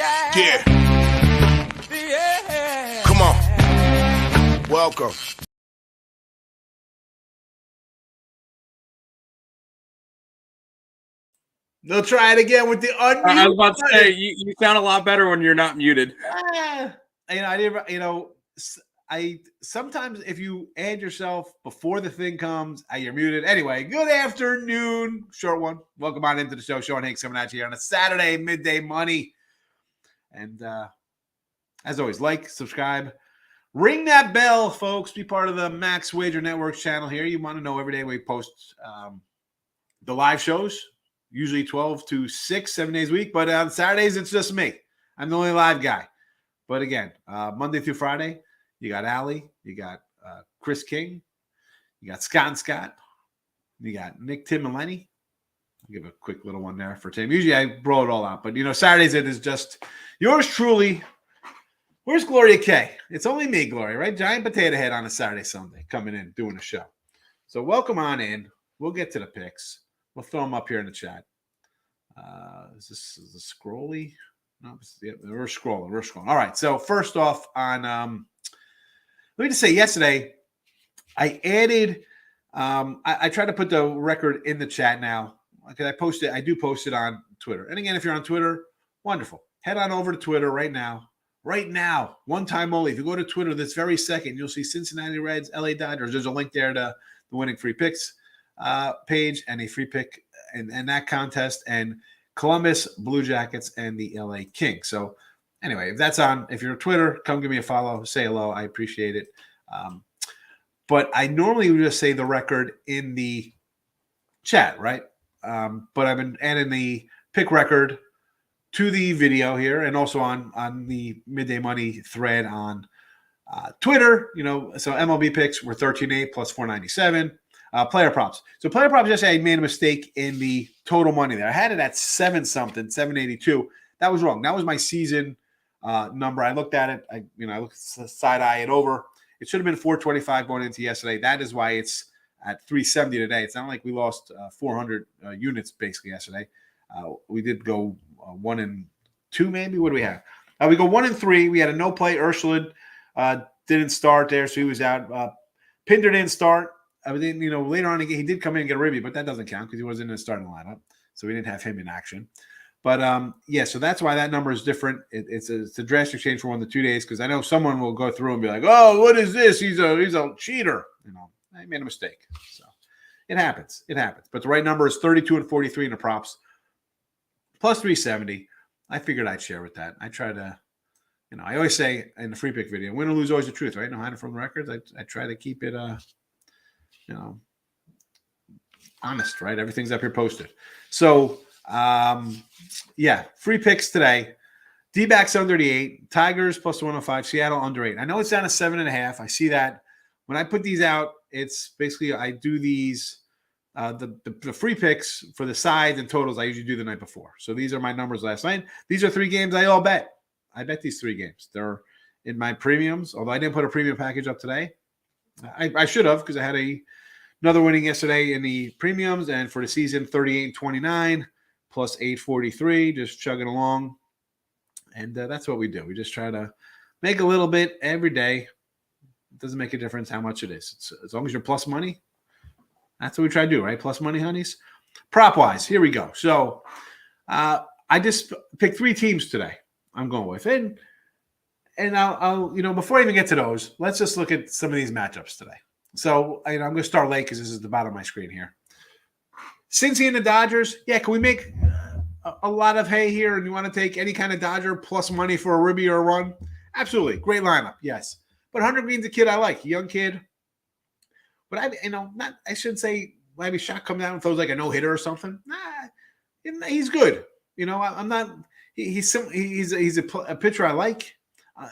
Yeah. Come on. Welcome. They'll try it again with the unmute. I was about to say, you sound a lot better when you're not muted. I sometimes if you add yourself before the thing comes, you're muted. Anyway, good afternoon. Short one. Welcome on into the show. Sean Higgs coming at you here on a Saturday, midday money. And as always, like, subscribe, ring that bell, folks. Be part of the Max Wager Network channel here. You want to know every day we post the live shows, usually 12 to 6, 7 days a week. But on Saturdays, it's just me. I'm the only live guy. But again, Monday through Friday, you got Allie, you got Chris King, you got Scott and Scott, you got Nick, Tim, and Lenny. I'll give a quick little one there for Tim. Usually I blow it all out, but Saturdays it is just yours truly. Where's Gloria K? It's only me, Gloria, right? Giant potato head on a Saturday, Sunday, coming in, doing a show. So welcome on in. We'll get to the picks. We'll throw them up here in the chat. Is this scrolly? No, yeah, we're scrolling. All right. So first off, on let me just say, yesterday I added. I tried to put the record in the chat now because I do post it on Twitter. And again, if you're on Twitter, wonderful. Head on over to Twitter right now. Right now, one time only. If you go to Twitter this very second, you'll see Cincinnati Reds, LA Dodgers. There's a link there to the winning free picks page and a free pick and that contest, and Columbus Blue Jackets and the LA Kings. So anyway, if that's on, if you're on Twitter, come give me a follow, say hello. I appreciate it. But I normally would just say the record in the chat, right? But I've been adding the pick record to the video here and also on the Midday Money thread on Twitter. So MLB picks were 13.8 plus 497. Player props. So player props, just I made a mistake in the total money there. I had it at 7-something, 782. That was wrong. That was my season number. I looked at it. I looked side-eye it over. It should have been 425 going into yesterday. That is why it's at 370 today. It's not like we lost 400 units basically yesterday. We did go 1-2 maybe. What do we have? We go 1-3. We had a no play. Ursuline didn't start there, so he was out. Pinder didn't start. Later on he did come in and get a ribby, but that doesn't count because he wasn't in the starting lineup, so we didn't have him in action. But so that's why that number is different. It's a drastic change from 1 to 2 days because I know someone will go through and be like, "Oh, what is this? He's a cheater." I made a mistake, so it happens. But the right number is 32 and 43 in the props, plus 370. I figured I'd share with that. I try to, I always say in the free pick video, win or lose, always the truth, right? No hiding from the records. I try to keep it, honest, right? Everything's up here posted. So, free picks today. D-backs under the 8, Tigers plus 105, Seattle under 8. I know it's down to 7.5. I see that. When I put these out, it's basically I do these the free picks for the sides and totals. I usually do the night before. So these are my numbers last night. These are 3 games I all bet. I bet these 3 games. They're in my premiums, although I didn't put a premium package up today. I should have because I had another winning yesterday in the premiums, and for the season, 38-29 plus 843, just chugging along. And that's what we do. We just try to make a little bit every day. It doesn't make a difference how much it is. As long as you're plus money, that's what we try to do, right? Plus money, honeys. Prop-wise, here we go. So I just picked 3 teams today I'm going with. And I'll before I even get to those, let's just look at some of these matchups today. So I'm going to start late because this is the bottom of my screen here. Cincy and the Dodgers. Yeah, can we make a lot of hay here? And you want to take any kind of Dodger plus money for a ribby or a run? Absolutely. Great lineup. Yes. But Hunter Green's a kid I like. A young kid. But I shouldn't say maybe shot come down and throws like a no-hitter or something. Nah, he's good. I'm not he's a pitcher I like.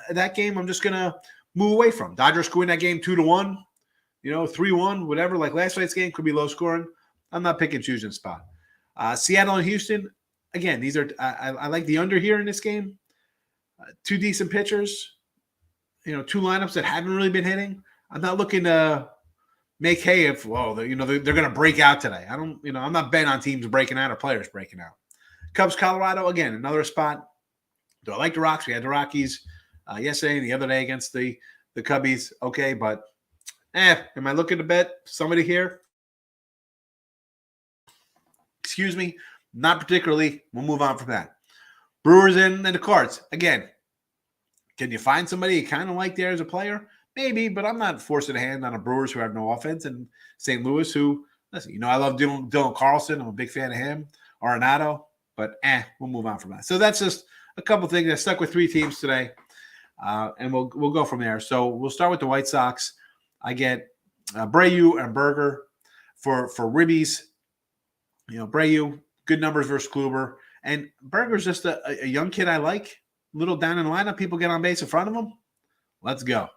That game I'm just going to move away from. Dodgers could win that game 2-1. 3-1, whatever. Like last night's game could be low scoring. I'm not picking choosing spot. Seattle and Houston, again, these are I like the under here in this game. 2 decent pitchers, 2 lineups that haven't really been hitting. I'm not looking to make hay if they're going to break out today. I'm not betting on teams breaking out or players breaking out. Cubs, Colorado, again, another spot Do I like the Rocks? We had the Rockies yesterday and the other day against the Cubbies. Okay, but am I looking to bet somebody here? Excuse me, not particularly. We'll move on from that. Brewers and the Cards. Again, can you find somebody you kind of like there as a player? Maybe, but I'm not forcing a hand on a Brewers who have no offense, and St. Louis who, listen, I love Dylan Carlson. I'm a big fan of him. Arenado, but we'll move on from that. So that's just a couple things. I stuck with 3 teams today, and we'll go from there. So we'll start with the White Sox. I get Abreu and Berger for ribbies. Abreu, good numbers versus Kluber. And Berger's just a young kid I like. Little down in the lineup, people get on base in front of him. Let's go.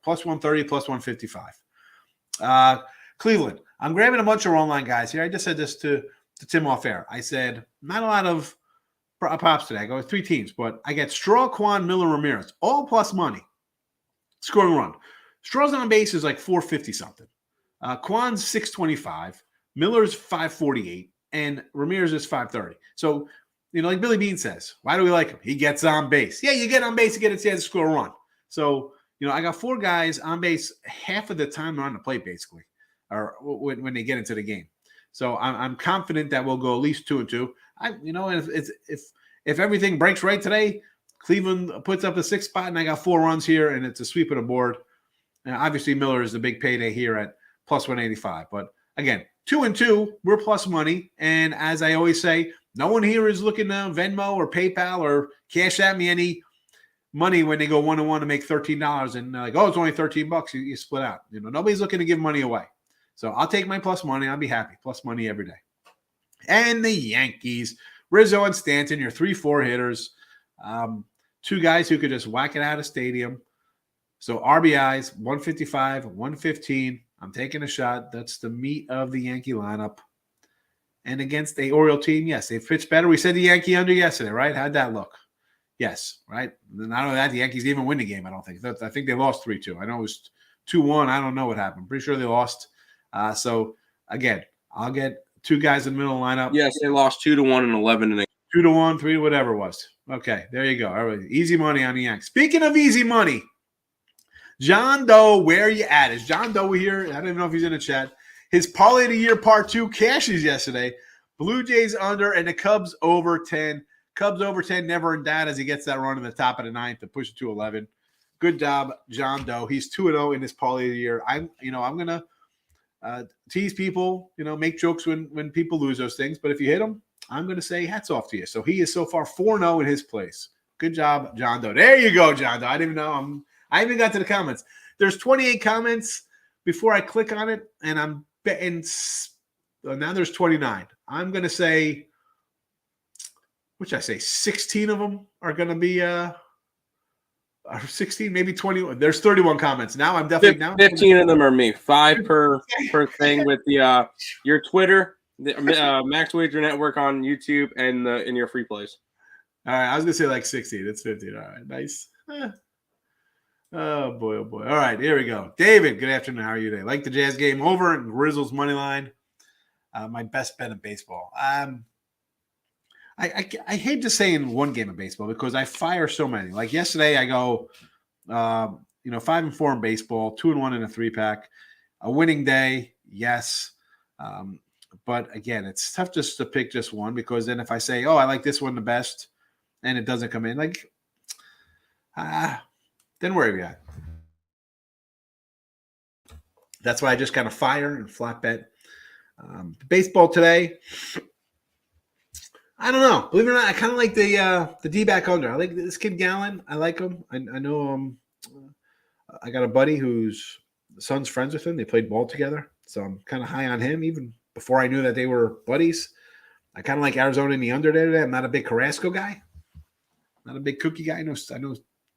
Plus 130, plus 155. Cleveland. I'm grabbing a bunch of online guys here. I just said this to Tim off air. I said, not a lot of props today. I go with 3 teams, but I get Straw, Kwan, Miller, Ramirez. All plus money. Scoring run. Straw's on base is like 450 something. Kwan's 625. Miller's 548. And Ramirez is 530. So, like Billy Bean says, why do we like him? He gets on base. Yeah, you get on base to get a chance to score a run. So, I got 4 guys on base half of the time they're on the plate, basically, or when they get into the game. So I'm confident that we'll go at least 2-2. If everything breaks right today, Cleveland puts up the 6th spot, and I got 4 runs here, and it's a sweep of the board. Now, obviously, Miller is the big payday here at plus 185. But again, 2-2, we're plus money. And as I always say, no one here is looking to Venmo or PayPal or cash at me any money when they go 1-1 to make $13 and like, it's only $13. You split out. Nobody's looking to give money away. So I'll take my plus money. I'll be happy. Plus money every day. And the Yankees, Rizzo and Stanton, your 3-4 hitters. 2 guys who could just whack it out of stadium. So RBIs, 155, 115. I'm taking a shot. That's the meat of the Yankee lineup. And against the Oriole team, yes, they've pitched better. We said the Yankee under yesterday, right? How'd that look? Yes, right? Not only that, the Yankees didn't even win the game, I don't think. I think they lost 3-2. I know it was 2-1. I don't know what happened. I'm pretty sure they lost. So, again, I'll get 2 guys in the middle of the lineup. Yes, they lost 2-1 and 11 and 2-1, 3, whatever it was. Okay, there you go. All right, easy money on the Yanks. Speaking of easy money, John Doe, where are you at? Is John Doe here? I don't even know if he's in the chat. His parlay of the year part 2 cashes yesterday. Blue Jays under and the Cubs over 10. Cubs over 10, never in doubt as he gets that run in the top of the 9th to push it to 11. Good job, John Doe. He's 2-0 in his parlay of the year. I'm gonna tease people, make jokes when people lose those things. But if you hit them, I'm gonna say hats off to you. So he is so far 4-0 in his place. Good job, John Doe. There you go, John Doe. I didn't even know. I even got to the comments. There's 28 comments before I click on it, and I'm betting. Now there's 29. I'm gonna say. What should I say? 16 of them are going to be 16, maybe 20. There's 31 comments. Now I'm definitely down. 15 of them are me. 5 per thing with the your Twitter, the Max Wager Network on YouTube, and in your free plays. All right, I was going to say like 16. It's 15. All right, nice. Oh boy, oh boy. All right, here we go. David, good afternoon. How are you today? Like the Jazz game over and Grizzles money line. My best bet in baseball. I hate to say in one game of baseball because I fire so many. Like yesterday, I go, 5-4 in baseball, 2-1 in a 3-pack. A winning day, yes. But again, it's tough just to pick just one because then if I say, I like this one the best, and it doesn't come in, then where are we at? That's why I just kind of fire and flat bet. Baseball today. I don't know. Believe it or not, I kind of like the D-back under. I like this kid Gallen. I like him. I know I got a buddy whose son's friends with him. They played ball together. So I'm kind of high on him even before I knew that they were buddies. I kind of like Arizona in the under today. I'm not a big Carrasco guy. Not a big cookie guy. I know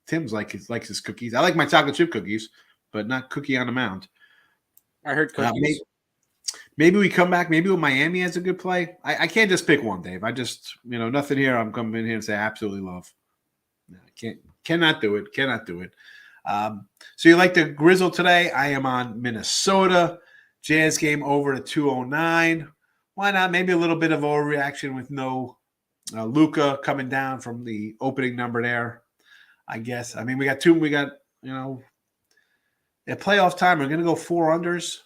Tim's likes his cookies. I like my chocolate chip cookies, but not cookie on the mound. I heard cookies. Maybe we come back. Maybe Miami has a good play. I can't just pick one, Dave. I just, nothing here. I'm coming in here and say I absolutely love. I cannot do it. Cannot do it. So you like the Grizzle today? I am on Minnesota. Jazz game over to 209. Why not? Maybe a little bit of overreaction with no Luca coming down from the opening number there, I guess. I mean, we got two. We got, at playoff time, we're going to go 4 unders.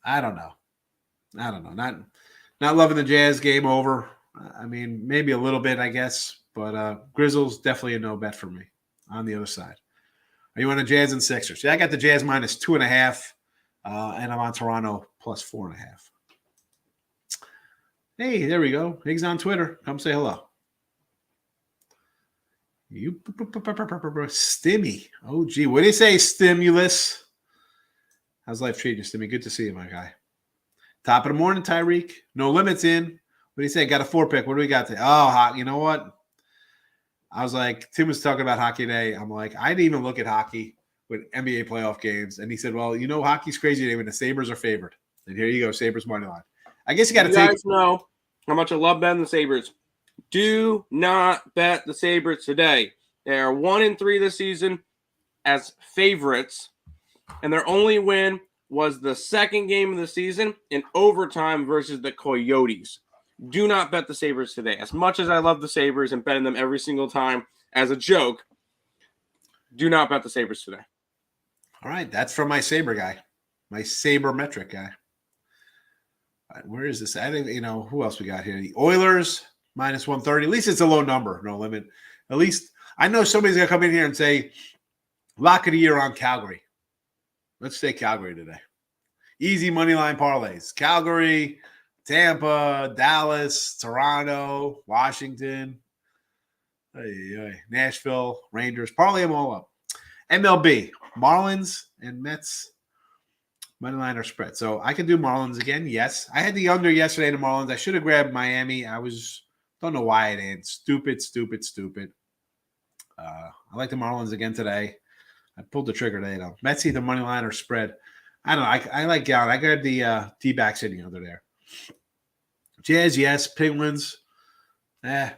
I don't know. Not loving the Jazz game over. I mean, maybe a little bit, I guess. But Grizzles, definitely a no bet for me on the other side. Are you on the Jazz and Sixers? Yeah, I got the Jazz minus 2.5, and I'm on Toronto plus 4.5. Hey, there we go. Higgs on Twitter. Come say hello. You Stimmy. Oh, gee. What do you say, Stimulus? How's life treating you, Stimmy? Good to see you, my guy. Top of the morning, Tyreek. No limits in. What do you say? Got a 4-pick. What do we got there? Oh, you know what? I was like, Tim was talking about hockey today. I'm like, I didn't even look at hockey with NBA playoff games. And he said, well, hockey's crazy today when the Sabres are favored. And here you go, Sabres money line. I guess you got to take. You guys know how much I love betting the Sabres. Do not bet the Sabres today. They are 1-3 this season as favorites, and their only win was the second game of the season in overtime versus the Coyotes. Do not bet the Sabres today. As much as I love the Sabres and betting them every single time as a joke, do not bet the Sabres today. All right, that's from my Sabre guy, my Sabre metric guy. All right, where is this? I think, who else we got here? The Oilers minus 130. At least it's a low number, no limit. At least I know somebody's going to come in here and say, lock of the year on Calgary. Let's say Calgary today. Easy money line parlays. Calgary, Tampa, Dallas, Toronto, Washington, Nashville, Rangers. Parlay them all up. MLB, Marlins and Mets. Money line or spread. So I can do Marlins again. Yes. I had the under yesterday to Marlins. I should have grabbed Miami. Don't know why I didn't. Stupid. I like the Marlins again today. I pulled the trigger today, though. Mets either money line or spread. I don't know. I like Gallen. I grabbed the D-backs sitting under there. Jazz, yes. Penguins. I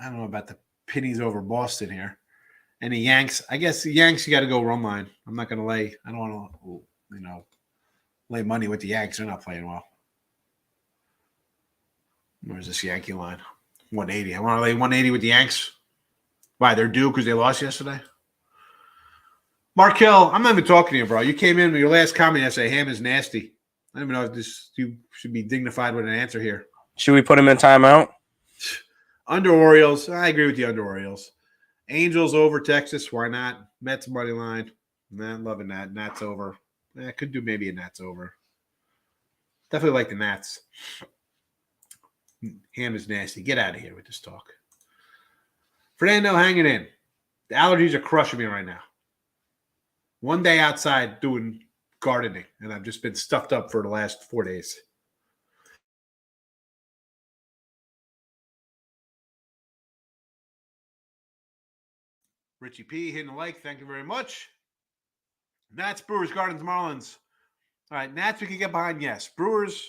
don't know about the pennies over Boston here. And the Yanks. I guess the Yanks, you got to go run line. I'm not going to lay. I don't want to, lay money with the Yanks. They're not playing well. Where's this Yankee line? 180. I want to lay 180 with the Yanks. Why? They're due because they lost yesterday? Markel, I'm not even talking to you, bro. You came in with your last comment yesterday. Ham is nasty. I don't even know if you should be dignified with an answer here. Should we put him in timeout? Under Orioles. I agree with you, under Orioles. Angels over Texas. Why not? Mets money line. Not loving that. Nats over. Could do maybe a Nats over. Definitely like the Nats. Ham is nasty. Get out of here with this talk. Fernando hanging in. The allergies are crushing me right now. One day outside doing gardening, and I've just been stuffed up for the last 4 days. Richie P. hitting the like. Thank you very much. Nats, Brewers, Gardens, Marlins. All right, Nats we can get behind, yes. Brewers,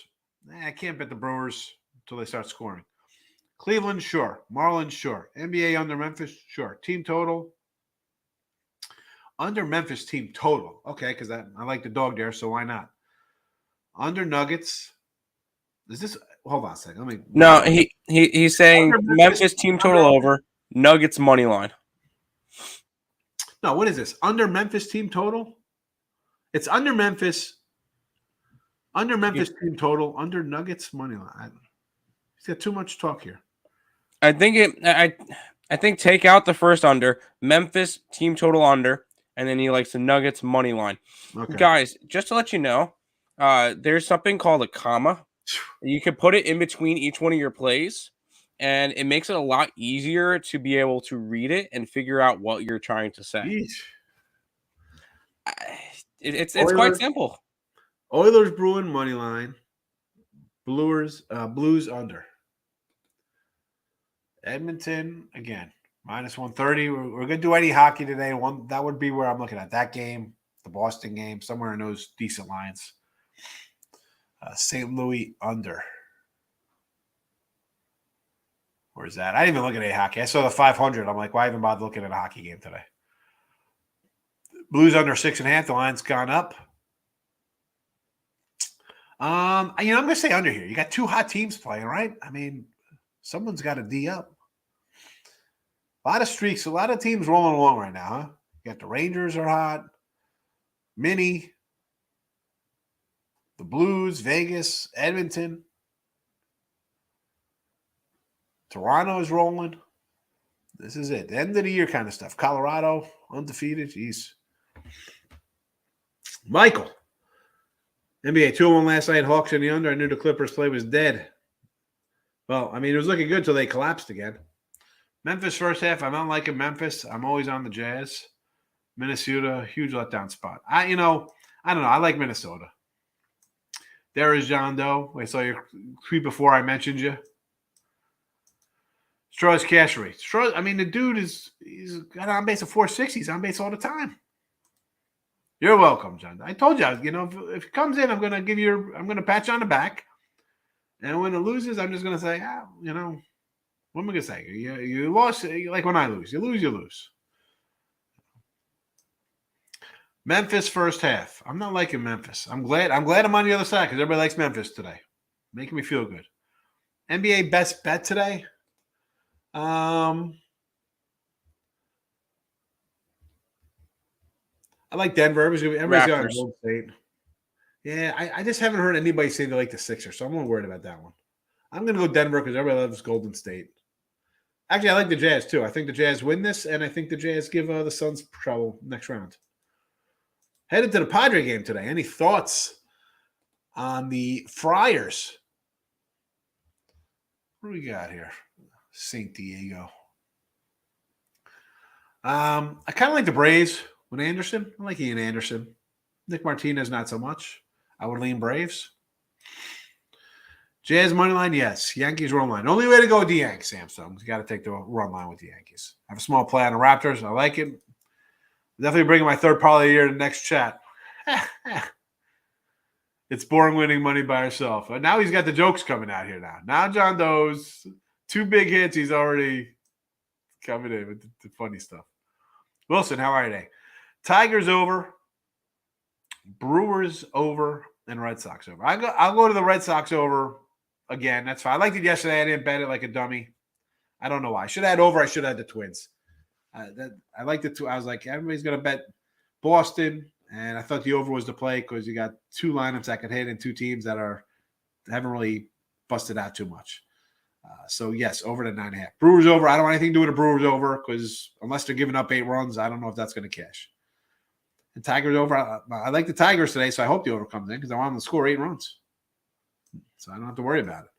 I can't bet the Brewers until they start scoring. Cleveland, sure. Marlins, sure. NBA under Memphis, sure. Team total. Under Memphis team total. Okay, because I like the dog there, so why not? Under Nuggets. Is this – hold on a second. No, he's saying Memphis team total over, Nuggets money line. No, what is this? Under Memphis team total? It's under Memphis. Under Memphis team total. Under Nuggets money line. He's got too much talk here. I think take out the first under. Memphis team total under. And then he likes the Nuggets money line. Okay. Guys, just to let you know, there's something called a comma. You can put it in between each one of your plays, and it makes it a lot easier to be able to read it and figure out what you're trying to say. It's quite simple. Oilers Bruin money line. Blues under. Edmonton again. Minus 130. We're going to do any hockey today. That would be where I'm looking at. That game, the Boston game, somewhere in those decent lines. St. Louis under. Where's that? I didn't even look at any hockey. I saw the 500. I'm like, why even bother looking at a hockey game today? Blues under 6.5. The line's gone up. I'm going to say under here. You got two hot teams playing, right? I mean, Someone's got to D up. A lot of streaks, a lot of teams rolling along right now, huh? You got the Rangers are hot. Mini. The Blues, Vegas, Edmonton. Toronto is rolling. This is it. The end of the year kind of stuff. Colorado, undefeated. Jeez. Michael. NBA 2-1 last night. Hawks in the under. I knew the Clippers play was dead. Well, I mean, it was looking good until they collapsed again. Memphis first half. I'm not liking Memphis. I'm always on the Jazz. Minnesota, huge letdown spot. I don't know. I like Minnesota. There is John Doe. I saw your tweet before I mentioned you. Straw's cash rate. Straw, I mean, the dude he's got on base of 460. He's on base all the time. You're welcome, John. I told you, if it comes in, I'm going to pat you on the back. And when it loses, I'm just going to say, what am I going to say? You lost, like when I lose. You lose, you lose. Memphis first half. I'm not liking Memphis. I'm glad I'm on the other side because everybody likes Memphis today. Making me feel good. NBA best bet today. I like Denver. Everybody's got Golden State. Yeah, I just haven't heard anybody say they like the Sixers, so I'm not worried about that one. I'm going to go Denver because everybody loves Golden State. Actually, I like the Jazz too. I think the Jazz win this, and I think the Jazz give the Suns trouble next round. Headed to the Padre game today. Any thoughts on the Friars? What do we got here? St. Diego. I kind of like the Braves with Anderson. I like Ian Anderson. Nick Martinez, not so much. I would lean Braves. Jazz money line, yes. Yankees run line. Only way to go with the Yankees, Samsung. You got to take the run line with the Yankees. I have a small play on the Raptors. I like it. Definitely bringing my third parlay of the year to the next chat. It's boring winning money by yourself. Now he's got the jokes coming out here now. Now John Doe's 2 big hits. He's already coming in with the funny stuff. Wilson, how are you today? Tigers over, Brewers over, and Red Sox over. I'll go to the Red Sox over again. That's fine. I liked it yesterday. I didn't bet it like a dummy. I don't know why. I should have had over. I should have had the Twins. I liked it too. I was like, everybody's going to bet Boston, and I thought the over was the play because you got 2 lineups that could hit and 2 teams that haven't really busted out too much. So, yes, over to 9.5. Brewers over. I don't want anything to do with the Brewers over because unless they're giving up 8 runs, I don't know if that's going to cash. And Tigers over. I like the Tigers today, so I hope the over comes in because I want them to score 8 runs. So I don't have to worry about it.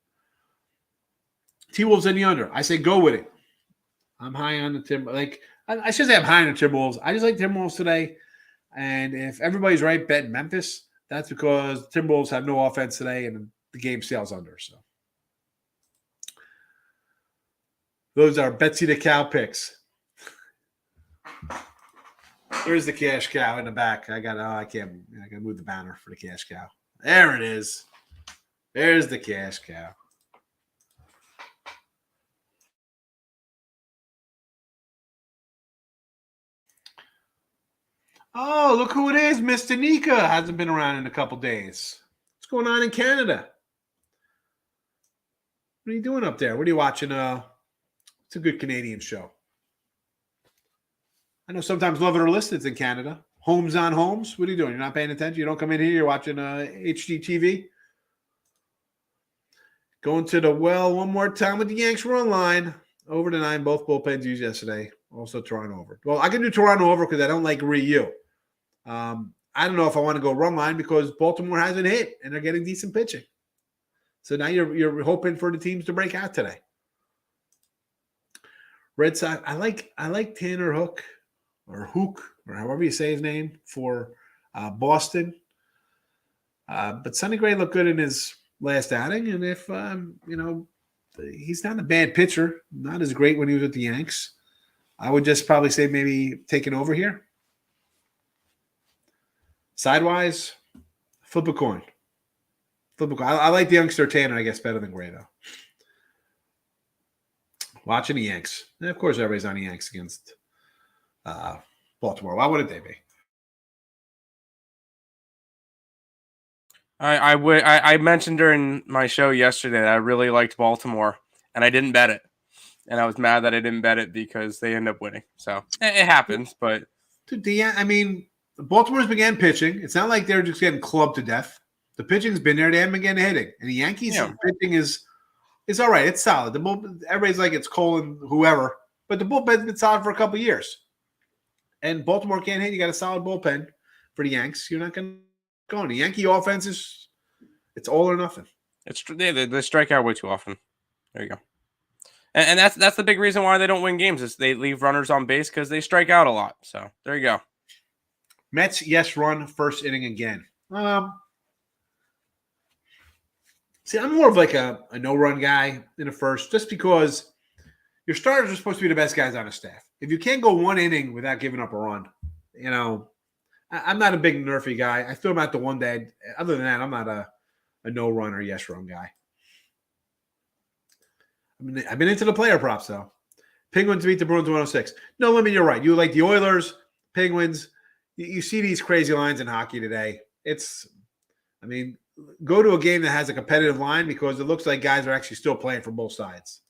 T-Wolves in the under. I say go with it. I'm high on the Timberwolves. Like I should say I'm high on the Timberwolves. I just like Timberwolves today. And if everybody's right betting Memphis, that's because Timberwolves have no offense today and the game sails under. So those are Betsy the Cow picks. Here's the cash cow in the back. I gotta move the banner for the cash cow. There it is. There's the cash cow. Oh, look who it is. Mr. Nika hasn't been around in a couple days. What's going on in Canada? What are you doing up there? What are you watching? It's a good Canadian show. I know sometimes Love It or List it's in Canada. Homes on Homes. What are you doing? You're not paying attention? You don't come in here? You're watching HGTV? Going to the well one more time with the Yanks run line. Over to 9. Both bullpens used yesterday. Also Toronto over. Well, I can do Toronto over because I don't like Ryu. I don't know if I want to go run line because Baltimore hasn't hit and they're getting decent pitching. So now you're hoping for the teams to break out today. Red Sox. I like Tanner Hook or however you say his name for Boston. But Sonny Gray looked good in his last outing, and if he's not a bad pitcher, not as great when he was with the Yanks. I would just probably say maybe taking over here. Sidewise, flip a coin. I like the youngster Tanner, I guess, better than Gray, though. Watching the Yanks. And of course, everybody's on the Yanks against Baltimore. Why wouldn't they be? I mentioned during my show yesterday that I really liked Baltimore. and I didn't bet it. And I was mad that I didn't bet it because they end up winning. So it happens, but Dude, Baltimore's began pitching. It's not like they're just getting clubbed to death. The pitching's been there. They haven't been getting hitting. And the Yankees' pitching is all right. It's solid. Everybody's like it's Cole and whoever, but the bullpen's been solid for a couple of years. And Baltimore can't hit. You got a solid bullpen for the Yanks. You're not going to go on. The Yankee offense it's all or nothing. They strike out way too often. There you go. And that's the big reason why they don't win games is they leave runners on base because they strike out a lot. So there you go. Mets, yes, run first inning again. See, I'm more of like a no-run guy in the first just because your starters are supposed to be the best guys on the staff. If you can't go one inning without giving up a run, I'm not a big nerfy guy. I threw him out the one day. Other than that, I'm not a no-run or yes-run guy. I've been into the player props, though. Penguins beat the Bruins 106. No, Lemon, you're right. You like the Oilers, Penguins. You see these crazy lines in hockey today. Go to a game that has a competitive line because it looks like guys are actually still playing for both sides.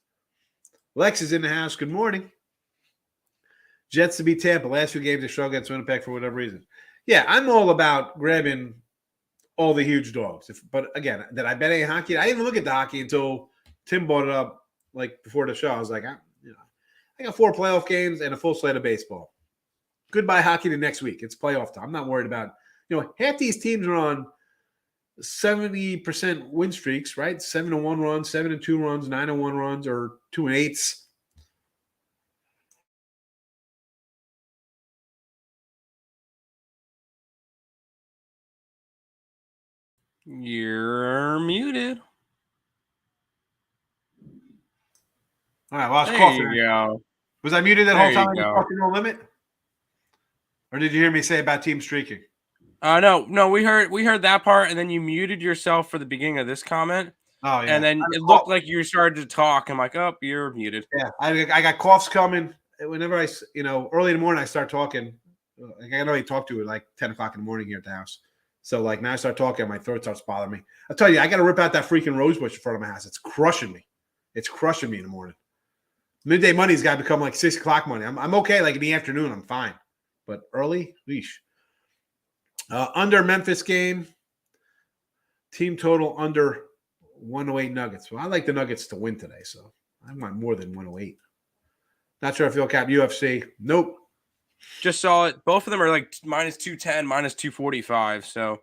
Lex is in the house. Good morning. Jets to beat Tampa. Last few games, they struggled against Winnipeg for whatever reason. Yeah, I'm all about grabbing all the huge dogs. But again, did I bet any hockey? I didn't even look at the hockey until Tim brought it up. Like before the show, I was like, I got 4 playoff games and a full slate of baseball. Goodbye hockey to next week. It's playoff time. I'm not worried about, half these teams are on 70% win streaks, right? 7-1 runs, 7-2 runs, 9-1 runs, or 2-8. You're muted. All right, well, I was there coughing. You go. Was I muted that whole time? You Talking no limit? Or did you hear me say about team streaking? No, we heard that part, and then you muted yourself for the beginning of this comment. Oh, yeah. And then it looked like you started to talk. I'm like, oh, you're muted. Yeah, I got coughs coming. Whenever early in the morning, I start talking. I can only talk to it like 10 o'clock in the morning here at the house. So, now I start talking, my throat starts bothering me. I'll tell you, I got to rip out that freaking rose bush in front of my house. It's crushing me. It's crushing me in the morning. Midday money's got to become like 6 o'clock money. I'm okay. Like in the afternoon, I'm fine. But early, leash. Under Memphis game, team total under 108 Nuggets. Well, I like the Nuggets to win today, so I want more than 108. Not sure if you'll cap UFC. Nope. Just saw it. Both of them are like minus 210, minus 245. So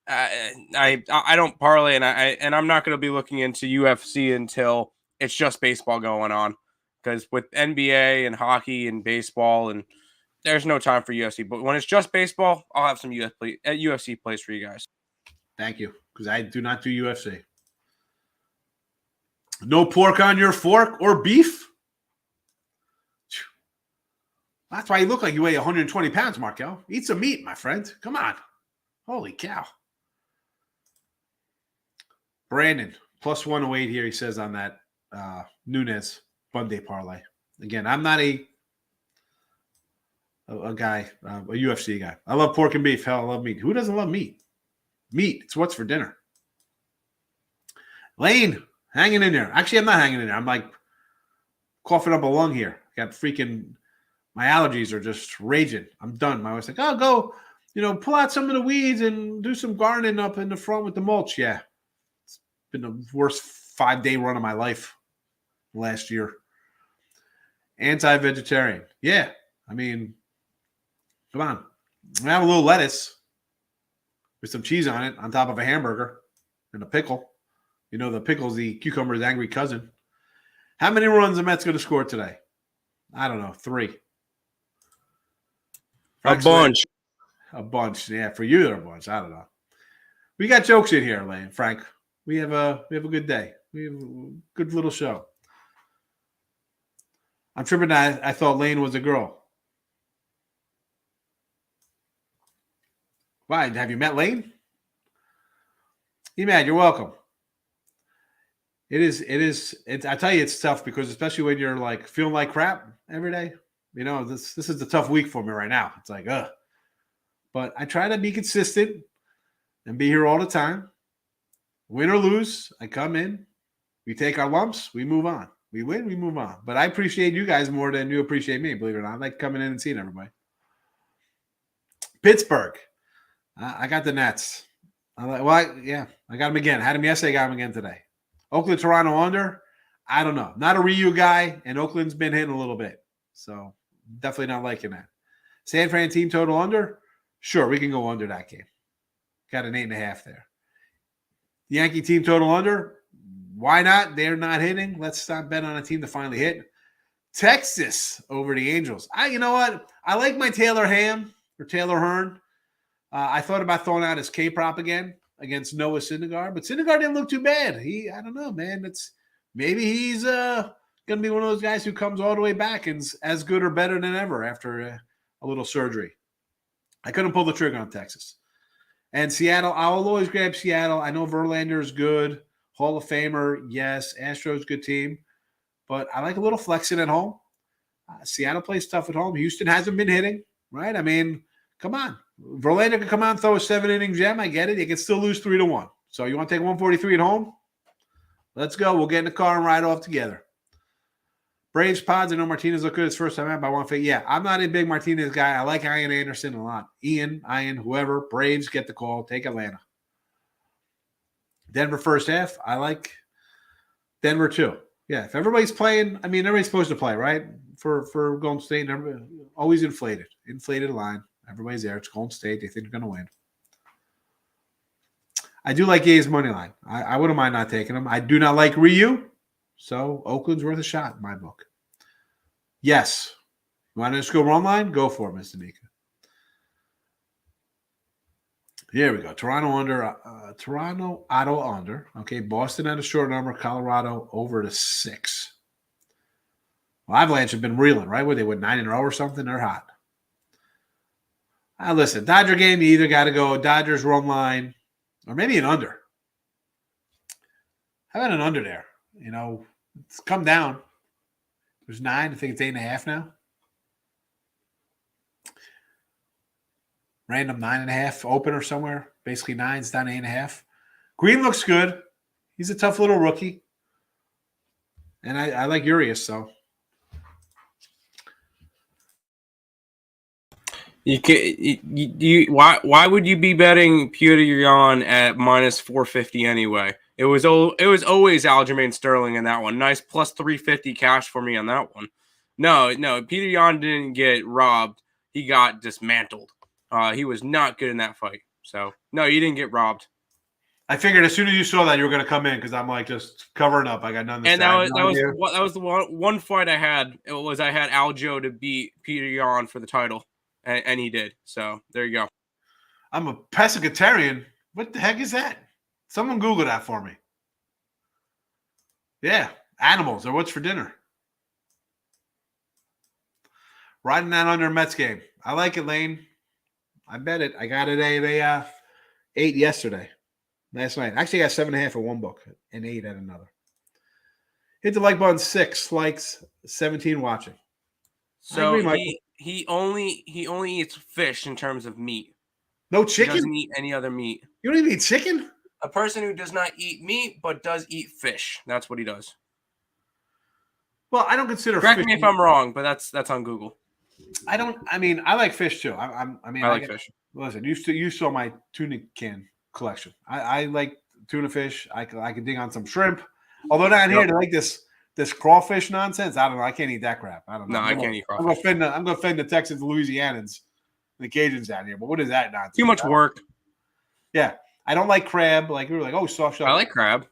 I don't parlay, and I'm not going to be looking into UFC until it's just baseball going on. Because with NBA and hockey and baseball, and there's no time for UFC. But when it's just baseball, I'll have some UFC plays for you guys. Thank you, because I do not do UFC. No pork on your fork or beef? That's why you look like you weigh 120 pounds, Markel. Eat some meat, my friend. Come on. Holy cow. Brandon, plus 108 here, he says on that Nunez Monday parlay. Again, I'm not a guy, a UFC guy. I love pork and beef. Hell, I love meat. Who doesn't love meat? Meat. It's what's for dinner. Lane, hanging in there. Actually, I'm not hanging in there. I'm like coughing up a lung here. Got freaking, my allergies are just raging. I'm done. My wife's like, oh, go, pull out some of the weeds and do some gardening up in the front with the mulch. Yeah. It's been the worst 5-day run of my life last year. Anti-vegetarian. Yeah. Come on. I have a little lettuce with some cheese on it on top of a hamburger and a pickle. The pickle's the cucumber's angry cousin. How many runs the Mets going to score today? I don't know. 3. A bunch. A bunch. Yeah, for you, they're a bunch. I don't know. We got jokes in here, Lane. Frank. We have a good day. We have a good little show. I'm tripping that I thought Lane was a girl. Why? Have you met Lane? Emad, you're welcome. It is. I tell you, it's tough because especially when you're like feeling like crap every day. This is a tough week for me right now. It's like, ugh. But I try to be consistent and be here all the time. Win or lose, I come in, We take our lumps, we move on. We win, we move on. But I appreciate you guys more than you appreciate me, believe it or not. I like coming in and seeing everybody. Pittsburgh. I got the Nets. I got them again. I had them yesterday, got them again today. Oakland, Toronto under. I don't know. Not a Ryu guy, and Oakland's been hitting a little bit. So definitely not liking that. San Fran team total under. Sure, we can go under that game. Got an 8.5 there. Yankee team total under. Why not? They're not hitting. Let's not bet on a team to finally hit. Texas over the Angels. You know what? I like my Taylor Hearn. I thought about throwing out his K-prop again against Noah Syndergaard, but Syndergaard didn't look too bad. I don't know, man. Maybe he's going to be one of those guys who comes all the way back and is as good or better than ever after a little surgery. I couldn't pull the trigger on Texas. And Seattle, I'll always grab Seattle. I know Verlander is good. Hall of Famer, yes. Astros, good team. But I like a little flexing at home. Seattle plays tough at home. Houston hasn't been hitting, right? I mean, come on. Verlander can come out and throw a 7-inning gem. I get it. You can still lose 3-1. So you want to take 143 at home? Let's go. We'll get in the car and ride off together. Braves, Pods. I know Martinez looked good his first time out, but I want to yeah, I'm not a big Martinez guy. I like Ian Anderson a lot. Ian, whoever. Braves, get the call. Take Atlanta. Denver first half. I like Denver too. Yeah, if everybody's playing, I mean, everybody's supposed to play, right? For Golden State, always inflated line. Everybody's there. It's Golden State. They think they're going to win. I do like A's money line. I wouldn't mind not taking them. I do not like Ryu, so Oakland's worth a shot in my book. Yes. You want to just go run line? Go for it, Mr. Mika. Here we go. Toronto under. Toronto auto under. Okay, Boston at a short number. Colorado over to 6. Well, Avalanche have been reeling, right? Where they went 9 in a row or something. They're hot. Listen, Dodger game, you either got to go Dodgers run line or maybe an under. How about an under there? You know, it's come down. There's 9. I think it's 8.5 now. Random 9.5 open or somewhere. Basically 9's down to 8.5. Green looks good. He's a tough little rookie. And I like Urias, so. Why would you be betting Petr at minus 450 anyway? It was always Aljamain Sterling in that one. Nice plus 350 cash for me on that one. No, Petr didn't get robbed. He got dismantled. He was not good in that fight. So no, you didn't get robbed. I figured as soon as you saw that you were going to come in because I'm like just covering up. I got nothing to say. And that was the one fight I had. I had Aljo to beat Petr for the title. And he did. So there you go. I'm a pescatarian. What the heck is that? Someone Google that for me. Yeah. Animals or what's for dinner. Riding that under Mets game. I like it, Lane. I bet it. I got it at 8 yesterday. Last night. Actually, I got 7.5 at one book and 8 at another. Hit the like button. 6 likes, 17 watching. So he only eats fish in terms of meat. No chicken? He doesn't eat any other meat. You don't even eat chicken? A person who does not eat meat but does eat fish. That's what he does. Well, I don't consider Correct fish. me if I'm wrong, but that's on Google. I like fish too. I like fish. Listen, you saw my tuna can collection. I like tuna fish. I can dig on some shrimp. Although down here they like this crawfish nonsense. I don't know. I can't eat that crap. I don't know. No, I can't eat crawfish. I'm gonna offend the Texans, Louisianans, and the Cajuns down here. But what is that nonsense? Too much work. Yeah, I don't like crab. Like we were like, soft shell. I like crab,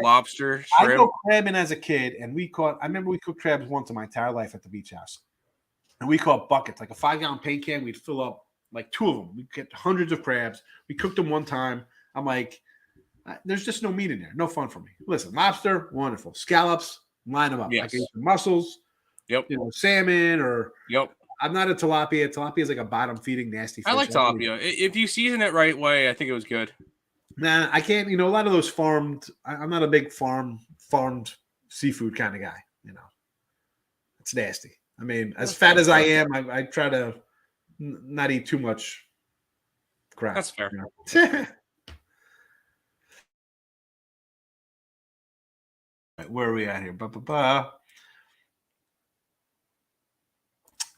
lobster, shrimp. I go crabbing as a kid, and I remember we cooked crabs once in my entire life at the beach house, and we caught buckets, like a 5-gallon paint can. We'd fill up like 2 of them. We'd get hundreds of crabs. We cooked them one time. I'm like, there's just no meat in there. No fun for me. Listen, lobster, wonderful. Scallops, line them up. Yes. I can eat some mussels. Yep. Salmon or. Yep. I'm not a tilapia. Tilapia is like a bottom-feeding nasty fish. I like tilapia. If you season it right way, I think it was good. Nah, I can't. A lot of those farmed. I'm not a big farmed seafood kind of guy. It's nasty. I mean, as fat as I am, I try to not eat too much crap. That's fair. Right, where are we at here?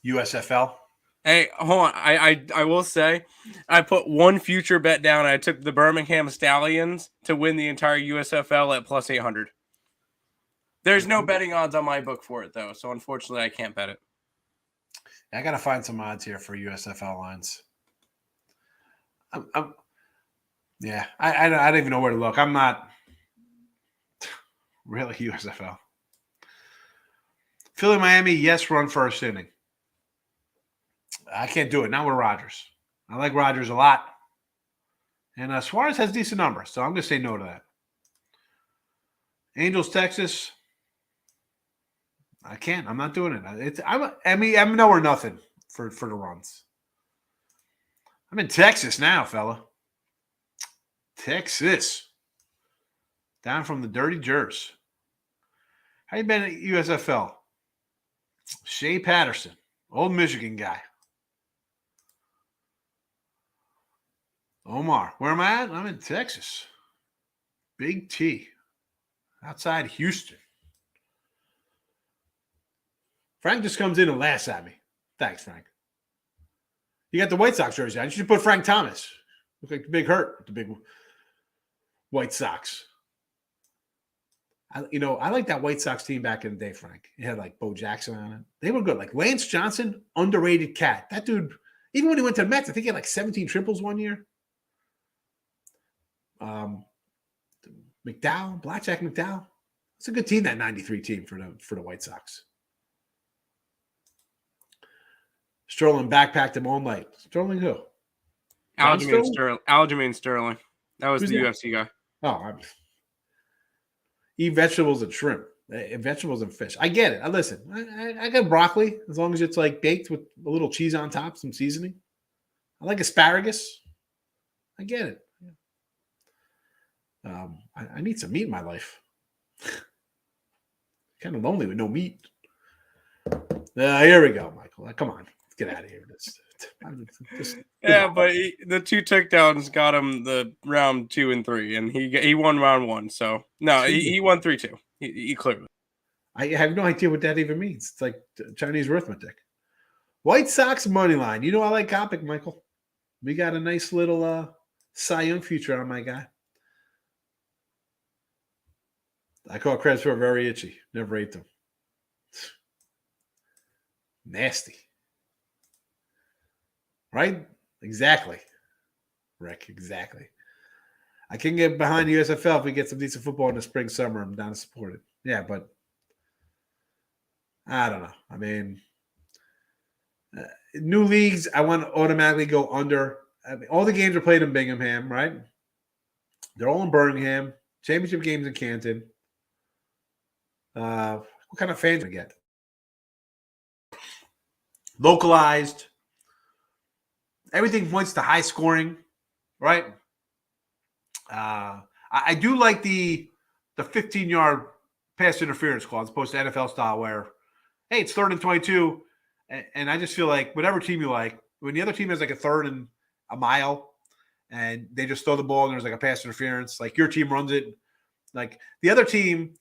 USFL. Hey, hold on. I will say, I put one future bet down. I took the Birmingham Stallions to win the entire USFL at plus 800. There's no betting odds on my book for it though, so unfortunately I can't bet it. I got to find some odds here for USFL lines. Yeah, I don't even know where to look. I'm not really USFL. Philly, Miami, yes, run first inning. I can't do it. Not with Rodgers. I like Rodgers a lot. And Suarez has decent numbers, so I'm going to say no to that. Angels, Texas. I can't. I'm not doing it. I'm nowhere nothing for the runs. I'm in Texas now, fella. Texas. Down from the dirty Jers. How you been at USFL? Shea Patterson, old Michigan guy. Omar, where am I at? I'm in Texas. Big T. Outside Houston. Frank just comes in and laughs at me. Thanks, Frank. You got the White Sox jersey on. You should put Frank Thomas. Look like the big hurt with the big White Sox. I like that White Sox team back in the day, Frank. It had like Bo Jackson on it. They were good. Like Lance Johnson, underrated cat. That dude, even when he went to the Mets, I think he had like 17 triples one year. McDowell, Blackjack McDowell. It's a good team, that 93 team for the White Sox. Sterling backpacked him all night. Sterling who? Aljamain Sterling. That was Who's the that? UFC guy. Oh, eat vegetables and shrimp. Vegetables and fish. I get it. Listen, I got broccoli as long as it's like baked with a little cheese on top, some seasoning. I like asparagus. I get it. I need some meat in my life. Kind of lonely with no meat. Here we go, Michael. Come on, let's get out of here. But the 2 takedowns got him the round 2 and 3, and he won round 1. So no, he won 3-2. He cleared it. I have no idea what that even means. It's like Chinese arithmetic. White Sox money line. You know I like Kopic, Michael. We got a nice little Cy Young future on my guy. I call crabs who are very itchy. Never ate them. Nasty. Right? Exactly. Rick, exactly. I can get behind USFL if we get some decent football in the spring, summer. I'm down to support it. Yeah, but I don't know. I mean, new leagues, I want to automatically go under. I mean, all the games are played in Binghamton, right? They're all in Birmingham. Championship games in Canton. What kind of fans do we get? Localized. Everything points to high scoring, right? I do like the 15-yard pass interference call as opposed to NFL style where, hey, it's 3rd and 22. And I just feel like whatever team you like, when the other team has like a 3rd and a mile and they just throw the ball and there's like a pass interference, like your team runs it. Like the other team,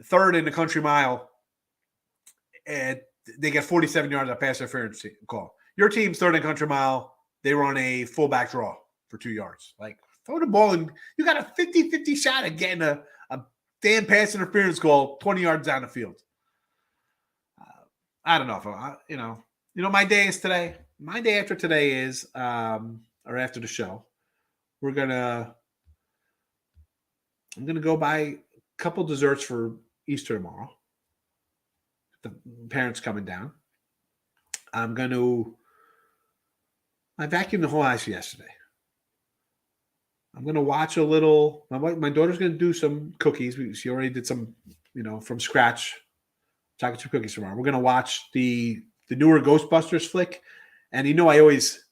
3rd in the country mile, and they get 47 yards of pass interference call. Your team's 3rd in country mile, they run a fullback draw for 2 yards. Like, throw the ball and you got a 50-50 shot at getting a damn pass interference call 20 yards down the field. I don't know if my day is today. My day after today is, or after the show, I'm gonna go buy a couple desserts for Easter tomorrow. The parents coming down. I vacuumed the whole house yesterday. I'm going to watch a little. My daughter's going to do some cookies. She already did some, from scratch chocolate chip cookies tomorrow. We're going to watch the newer Ghostbusters flick. And I always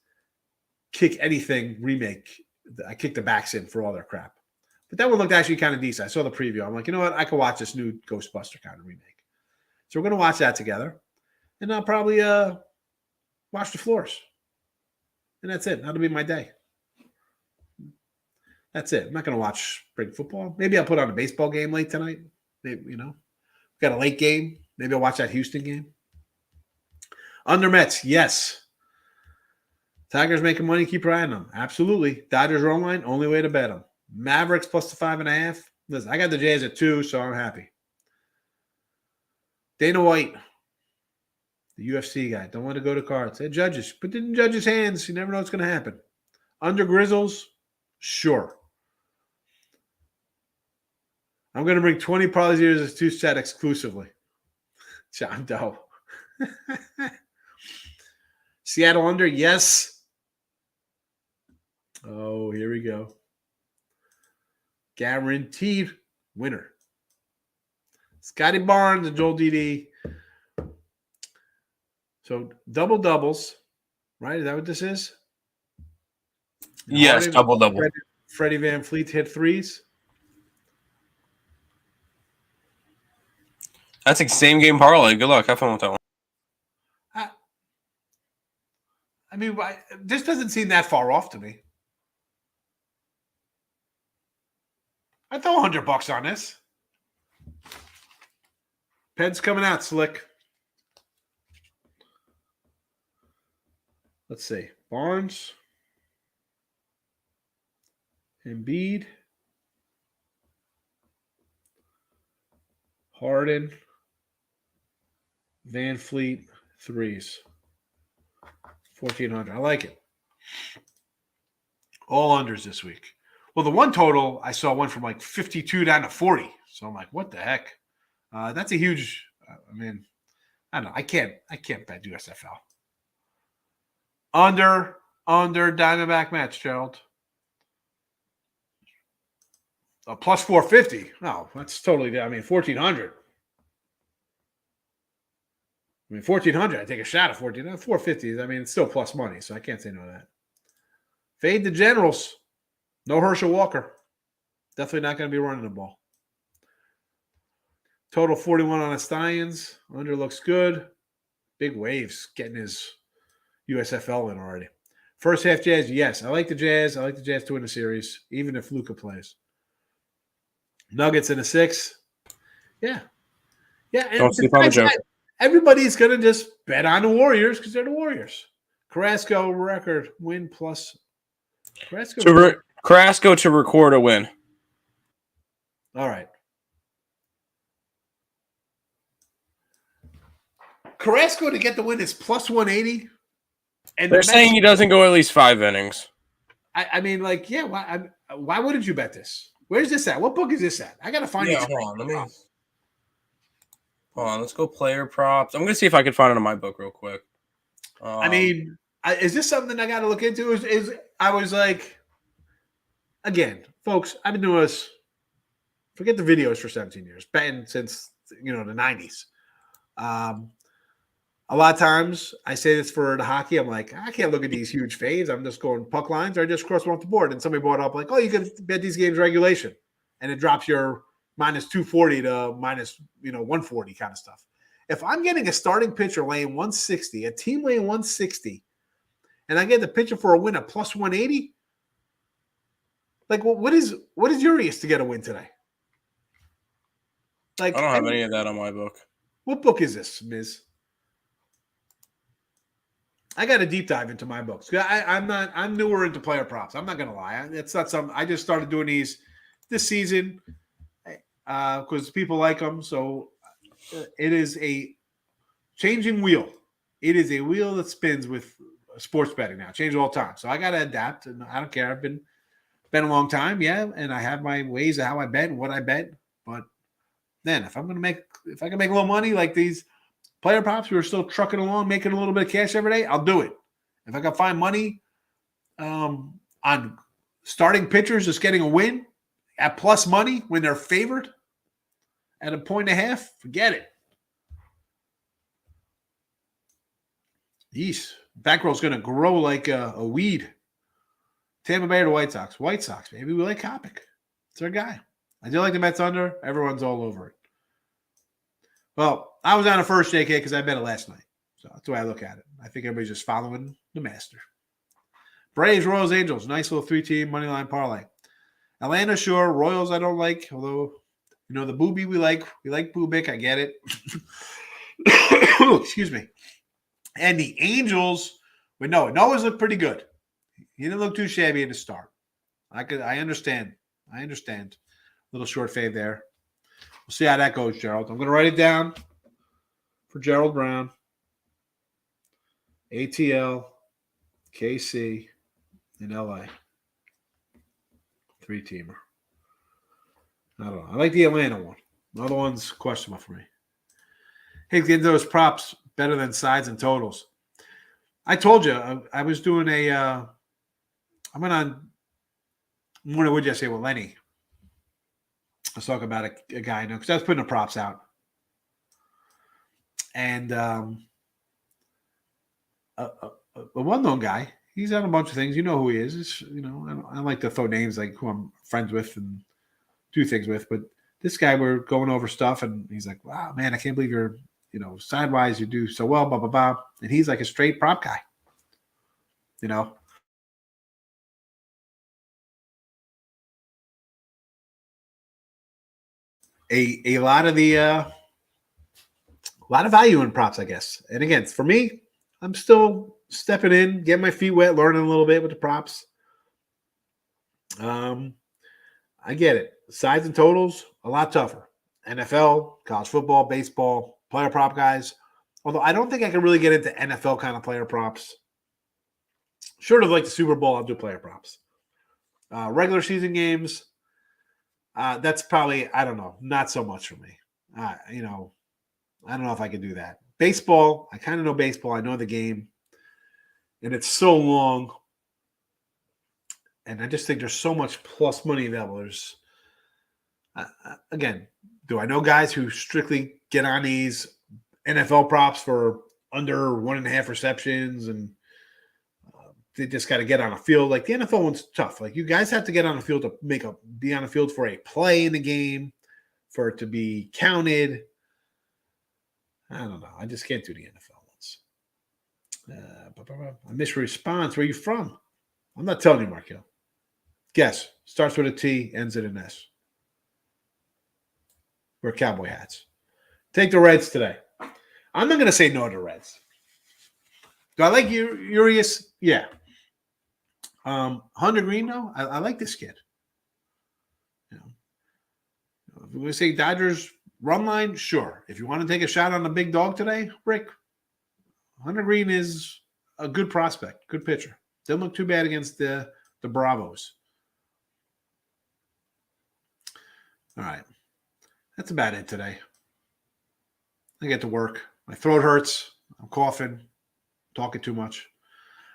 kick anything remake. I kick the backs in for all their crap. But that one looked actually kind of decent. I saw the preview. I'm like, you know what? I could watch this new Ghostbuster kind of remake. So we're going to watch that together. And I'll probably wash the floors. And that's it. That'll be my day. That's it. I'm not going to watch spring football. Maybe I'll put on a baseball game late tonight. Maybe, got a late game. Maybe I'll watch that Houston game. Under Mets, yes. Tigers making money. Keep your eye on them. Absolutely. Dodgers run line. Only way to bet them. Mavericks plus the 5.5. Listen, I got the Jazz at 2, so I'm happy. Dana White, the UFC guy, don't want to go to cards. Hey, judges, put it in judges' hands. You never know what's going to happen. Under Grizzles, sure. I'm going to bring 20 parlays years as 2-set exclusively. John Doe. Seattle under, yes. Oh, here we go. Guaranteed winner. Scotty Barnes and Joel Didi. So double doubles, right? Is that what this is? Yes, double. Freddie Van Fleet hit threes. That's a same game parlay. Good luck. Have fun with that one. I mean, this doesn't seem that far off to me. I'd throw $100 on this. Pen's coming out slick. Let's see. Barnes. Embiid. Harden. Van Fleet. Threes. 1,400. I like it. All unders this week. Well, the one total I saw went from like 52 down to 40. So I'm like, what the heck? That's a huge. I mean, I don't know. I can't bet USFL. Under Diamondback match, Gerald. Plus 450. No, that's totally. I mean, 1,400. I mean, 1,400. I take a shot at 14. 450. I mean, it's still plus money, so I can't say no to that. Fade the Generals. No Herschel Walker. Definitely not going to be running the ball. Total 41 on the Stallions. Under looks good. Big Waves getting his USFL in already. First half Jazz, yes. I like the Jazz. I like the Jazz to win the series, even if Luka plays. Nuggets in a 6. Yeah. Yeah. And don't sleep on the Joker. Everybody's going to just bet on the Warriors because they're the Warriors. Carrasco record win plus. Carrasco to record a win. All right. Carrasco to get the win is plus 180. And they're saying he doesn't go at least 5 innings. I mean, like, yeah, why wouldn't you bet this? Where's this at? What book is this at? I got to find it. Hold on. Let's go player props. I'm going to see if I can find it on my book real quick. I mean, is this something I got to look into? Is I was like, again, folks, I've been doing this, forget the videos for 17 years, betting since, the 90s. A lot of times I say this for the hockey. I'm like, I can't look at these huge fades. I'm just going puck lines or I just cross one off the board. And somebody brought up like, oh, you can bet these games regulation. And it drops your minus 240 to minus, 140 kind of stuff. If I'm getting a starting pitcher laying 160, a team laying 160, and I get the pitcher for a win at plus 180, like, well, what is Urias to get a win today? Like, I don't have any of that on my book. What book is this, Miz? I got to deep dive into my books. I'm newer into player props. I'm not going to lie. It's not something I just started doing these this season because people like them. So it is a changing wheel. It is a wheel that spins with sports betting now. Change all the time. So I got to adapt, and I don't care. I've been a long time, yeah, and I have my ways of how I bet and what I bet. But then if I can make a little money like these player props who are still trucking along, making a little bit of cash every day, I'll do it. If I can find money on starting pitchers just getting a win at plus money when they're favored at 1.5, forget it. Yeesh. Bankroll's going to grow like a weed. Tampa Bay or the White Sox? White Sox, baby. We like Kopech. It's our guy. I do like the Mets under. Everyone's all over it. Well, I was on a first, JK, because I bet it last night. So that's the way I look at it. I think everybody's just following the master. Braves, Royals, Angels. Nice little 3-team money line parlay. Atlanta, sure. Royals, I don't like, although You know, the Booby we like Bubik. I get it. Excuse me. And the Angels with Noah. Noah's looked pretty good. He didn't look too shabby in the start. I understand. Little short fade there. We'll see how that goes, Gerald. I'm going to write it down for Gerald Brown. ATL, KC, and LA. 3-teamer. I don't know. I like the Atlanta one. The other one's questionable for me. Hey, get those props better than sides and totals. I told you I was doing I went on Morning Wood yesterday with Lenny. I was talking about a guy I know because I was putting the props out. And a well-known guy. He's on a bunch of things. You know who he is. It's, I don't like to throw names like who I'm friends with and do things with. But this guy, we're going over stuff, and he's like, wow, man, I can't believe you're, sidewise, you do so well, blah, blah, blah. And he's like a straight prop guy. A lot of value in props, I guess. And again, for me, I'm still stepping in, getting my feet wet, learning a little bit with the props. I get it. Sides and totals, a lot tougher. NFL, college football, baseball, player prop guys. Although I don't think I can really get into NFL kind of player props. Short of like the Super Bowl, I'll do player props. Regular season games, that's probably, I don't know, not so much for me. I don't know if I can do that. Baseball, I kind of know baseball. I know the game. And it's so long. And I just think there's so much plus money available. There's, again, do I know guys who strictly get on these NFL props for under 1.5 receptions and they just got to get on a field? Like the NFL one's tough. Like you guys have to get on the field to be on the field for a play in the game, for it to be counted. I don't know. I just can't do the NFL ones. I miss response. Where are you from? I'm not telling you, Markel. Guess. Starts with a T, ends in an S. We're cowboy hats. Take the Reds today. I'm not going to say no to Reds. Do I like Urias? Yeah. Hunter Green, though? I like this kid. If we're going to say Dodgers run line, sure. If you want to take a shot on the big dog today, Rick, Hunter Green is a good prospect, good pitcher. Didn't look too bad against the Bravos. All right. That's about it today. I get to work. My throat hurts. I'm coughing, talking too much.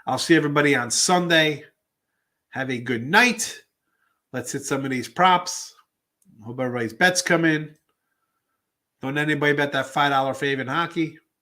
I'll see everybody on Sunday. Have a good night. Let's hit some of these props. Hope everybody's bets come in. Don't anybody bet that $5 fave in hockey.